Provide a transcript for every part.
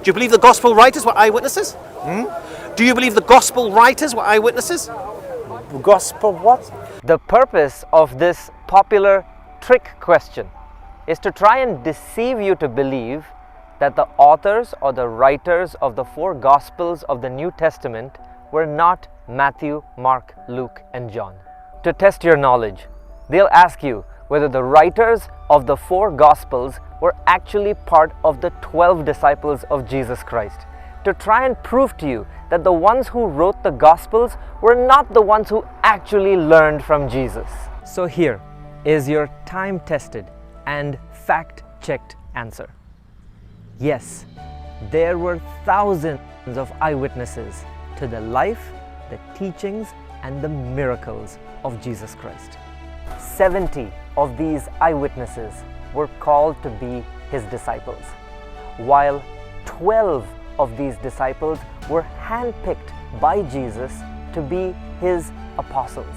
Do you believe the gospel writers were eyewitnesses? Do you believe the gospel writers were eyewitnesses? Gospel what? The purpose of this popular trick question is to try and deceive you to believe that the authors or the writers of the 4 Gospels of the New Testament were not Matthew, Mark, Luke, and John. To test your knowledge, they'll ask you whether the writers of the 4 Gospels were actually part of the 12 disciples of Jesus Christ, to try and prove to you that the ones who wrote the Gospels were not the ones who actually learned from Jesus. So here is your time-tested and fact-checked answer. Yes, there were thousands of eyewitnesses to the life, the teachings, and the miracles of Jesus Christ. 70 of these eyewitnesses were called to be his disciples, while 12 of these disciples were handpicked by Jesus to be his apostles.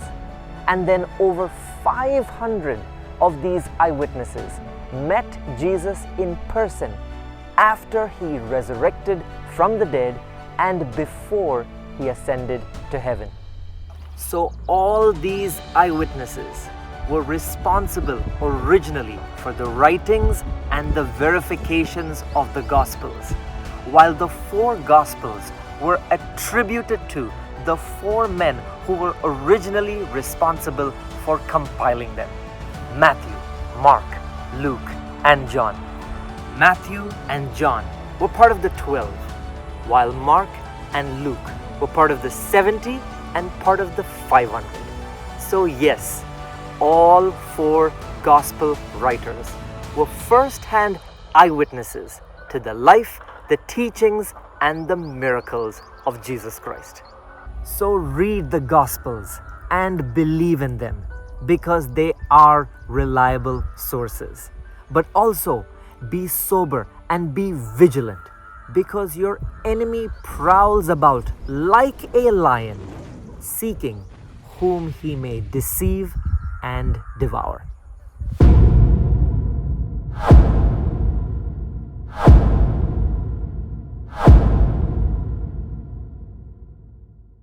And then over 500 of these eyewitnesses met Jesus in person after he resurrected from the dead and before he ascended to heaven. So all these eyewitnesses were responsible originally for the writings and the verifications of the Gospels, while the 4 Gospels were attributed to the 4 men who were originally responsible for compiling them: Matthew, Mark, Luke, and John. Matthew and John were part of the 12, while Mark and Luke were part of the 70 and part of the 500. So yes, all 4 gospel writers were first-hand eyewitnesses to the life, the teachings, and the miracles of Jesus Christ. So read the Gospels and believe in them because they are reliable sources. But also be sober and be vigilant because your enemy prowls about like a lion, seeking whom he may deceive and devour.